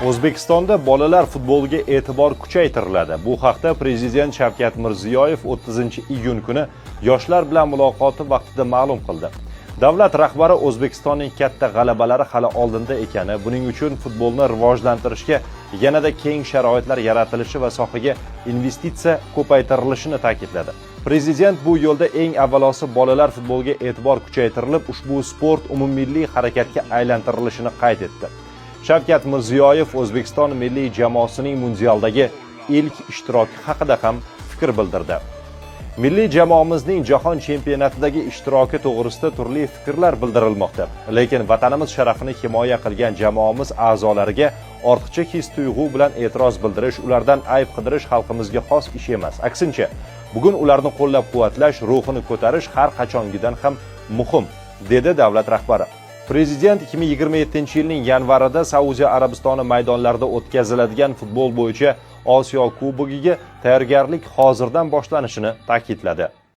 O'zbekistonda bolalar futboliga e'tibor kuchaytiriladi. Bu haqda Prezident Shavkat Mirziyoyev 30-iyun kuni yoshlar bilan muloqoti vaqtida ma'lum qildi. Davlat rahbari O'zbekistonning katta g'alabalari hali oldinda ekani, buning uchun futbolni rivojlantirishga yanada keng sharoitlar yaratilishi va sohaga investitsiya ko'paytirilishini ta'kidladi. Prezident bu yo'lda eng avvalosi bolalar futboliga e'tibor kuchaytirilib, ushbu sport umummilliy harakatga aylantirilishini qayd etdi. Shavkat Mirziyoyev O'zbekiston milliy jamoasining mundialdagi ilk ishtiroki haqida ham fikr bildirdi. Milliy jamoamizning jahon chempionatidagi ishtiroki to'g'risida turli fikrlar bildirilmoqda. Lekin vatanimiz sharafini himoya qilgan jamoamiz a'zolariga ortiqcha his-tuyg'u bilan e'tiroz bildirish, ulardan ayb qidirish xalqimizga xos ish emas. Aksincha, bugun ularni qo'llab-quvvatlash, ruhini ko'tarish har qachongidan ham muhim, dedi davlat rahbari. Prezident 2027-yilning yanvarida Saudiya Arabistoni maydonlarida o'tkaziladigan futbol bo'yicha Osiyo Kubogiga tayyorgarlik hozirdan boshlanishini ta'kidladi.